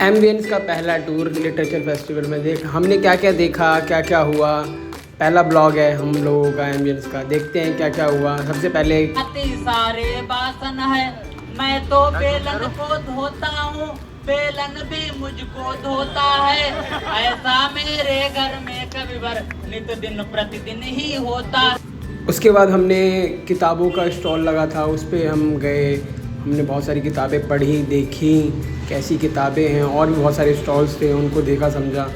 Ambience का पहला tour literature festival में हमने क्या क्या देखा, क्या क्या हुआ। पहला ब्लॉग है हम लोगों का एम्बियंस का, देखते हैं क्या क्या हुआ। सबसे पहले अति सारे बासन है, मैं तो बेलन को धोता हूँ, बेलन भी मुझको धोता है। ऐसा मेरे घर में कविवर नित दिन प्रतिदिन ही होता। उसके बाद हमने किताबों का स्टॉल लगा था, उस पर हम गए। हमने बहुत सारी किताबें पढ़ी, देखी कैसी किताबें हैं, और भी बहुत सारे स्टॉल्स थे, उनको देखा समझा।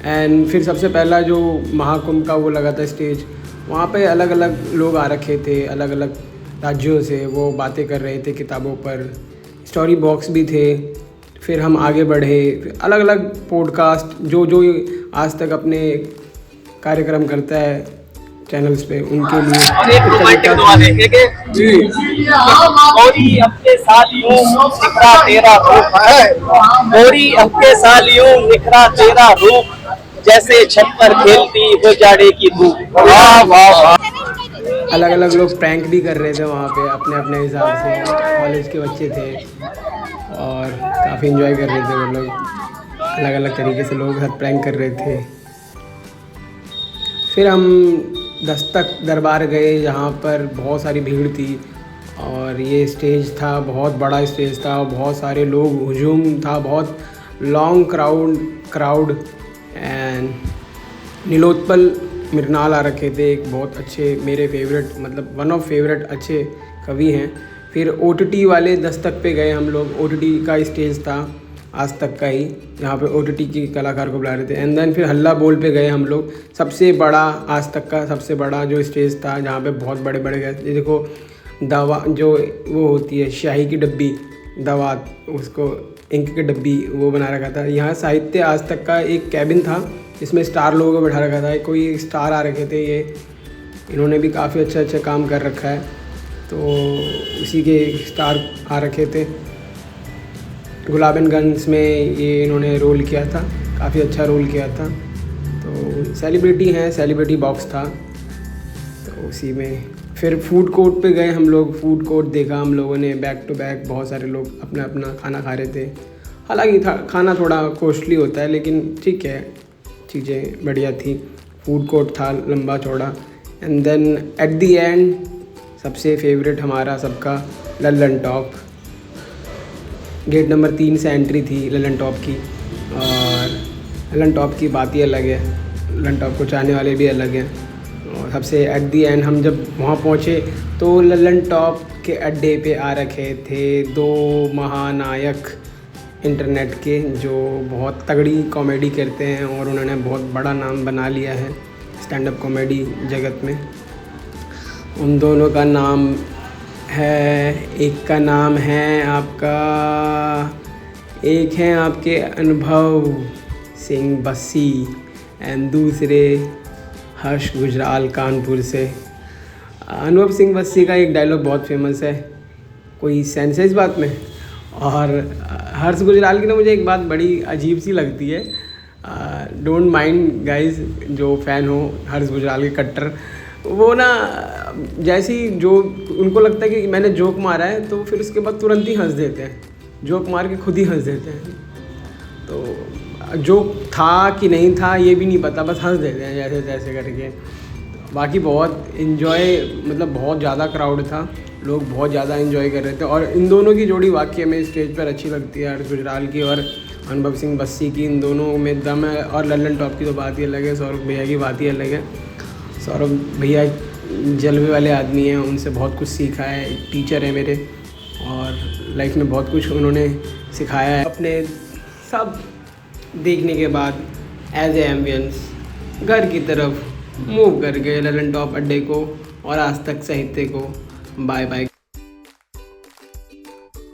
एंड फिर सबसे पहला जो महाकुंभ का वो लगा था स्टेज, वहाँ पे अलग अलग लोग आ रखे थे, अलग अलग राज्यों से। वो बातें कर रहे थे किताबों पर, स्टोरी बॉक्स भी थे। फिर हम आगे बढ़े, अलग अलग पॉडकास्ट जो जो आज तक अपने कार्यक्रम करता है चैनल्स पे, उनके लिए गोरी अपने सालियों निखरा तेरा रूप है, गोरी अपने सालियों निखरा तेरा रूप, जैसे छत पर खेलती हो जाड़े की धूप। वाह वाह वाह। अलग अलग लोग प्रैंक भी कर रहे थे वहाँ पे अपने अपने हिसाब से। कॉलेज के बच्चे थे और काफ़ी इन्जॉय कर रहे थे वो लोग। अलग अलग तरीके से लोग साथ प्रैंक कर रहे थे। फिर हम दस्तक दरबार गए, जहाँ पर बहुत सारी भीड़ थी और ये स्टेज था, बहुत बड़ा स्टेज था, बहुत सारे लोग, हुजूम था, बहुत long crowd. And Nilotpal Mrinal आ रखे थे, एक बहुत अच्छे, मेरे फेवरेट, मतलब वन ऑफ फेवरेट अच्छे कवि हैं। फिर OTT वाले दस्तक पे गए हम लोग। OTT का स्टेज था आज तक का ही, जहाँ पे OTT की कलाकार को बुला रहे थे। एंड देन फिर हल्ला बोल पे गए हम लोग, सबसे बड़ा, आज तक का सबसे बड़ा जो स्टेज था, जहाँ पे बहुत बड़े बड़े गए। देखो दवा जो वो होती है, स्याही की डब्बी, दवा, उसको इंक की डब्बी, वो बना रखा था। यहाँ साहित्य आज तक का एक कैबिन था, जिसमें स्टार लोगों को बैठा रखा था। कोई स्टार आ रखे थे, ये इन्होंने भी काफ़ी अच्छा काम कर रखा है, तो उसी के स्टार आ रखे थे। गुलाबनगंज में ये इन्होंने रोल किया था, काफ़ी अच्छा रोल किया था। तो सेलिब्रिटी हैं, सेलिब्रिटी बॉक्स था, तो उसी में। फिर फूड कोर्ट पे गए हम लोग, फूड कोर्ट देखा हम लोगों ने, बैक टू बैक बहुत सारे लोग अपना अपना खाना खा रहे थे। हालांकि खाना थोड़ा कॉस्टली होता है, लेकिन ठीक है, चीज़ें बढ़िया थी। फूड कोर्ट था लंबा चौड़ा। And then at the end सबसे फेवरेट हमारा सबका लल्लन टॉप। गेट नंबर 3 से एंट्री थी लल्लन टॉप की, और लल्लन टॉप की बात ही अलग है, लल्लन टॉप को चाहने वाले भी अलग हैं। और सबसे एट दी एंड हम जब वहाँ पहुँचे तो लल्लन टॉप के अड्डे पे आ रखे थे 2 महानायक इंटरनेट के, जो बहुत तगड़ी कॉमेडी करते हैं और उन्होंने बहुत बड़ा नाम बना लिया है स्टैंड अप कॉमेडी जगत में। उन दोनों का नाम है, एक का नाम है आपका, एक हैं आपके अनुभव सिंह बस्सी एंड दूसरे हर्ष गुजराल कानपुर से। अनुभव सिंह बस्सी का एक डायलॉग बहुत फेमस है, कोई सेंस है इस बात में। और हर्ष गुजराल की ना मुझे एक बात बड़ी अजीब सी लगती है, डोंट माइंड गाइस जो फ़ैन हो हर्ष गुजराल के कट्टर, वो ना जैसे ही जो उनको लगता है कि मैंने जोक मारा है, तो फिर उसके बाद तुरंत ही हंस देते हैं, जोक मार के खुद ही हंस देते हैं। तो जोक था कि नहीं था ये भी नहीं पता, बस हंस देते हैं जैसे तैसे करके। बाकी बहुत इन्जॉय, मतलब बहुत ज़्यादा क्राउड था, लोग बहुत ज़्यादा इन्जॉय कर रहे थे। और इन दोनों की जोड़ी वाकई में स्टेज पर अच्छी लगती है, हर्ष गुजराल की और अनुभव सिंह बस्सी की, इन दोनों में दम है। और लल्लन टॉप की तो बात ही अलग है, सौरभ भैया की बात ही अलग है। सौरभ भैया जलवे वाले आदमी हैं, उनसे बहुत कुछ सीखा है, एक टीचर है मेरे, और लाइफ में बहुत कुछ उन्होंने सिखाया है। अपने सब देखने के बाद एज ए एम्बियंस घर की तरफ मूव कर गए, लल्लन टॉप अड्डे को और आज तक साहित्य को बाय बाय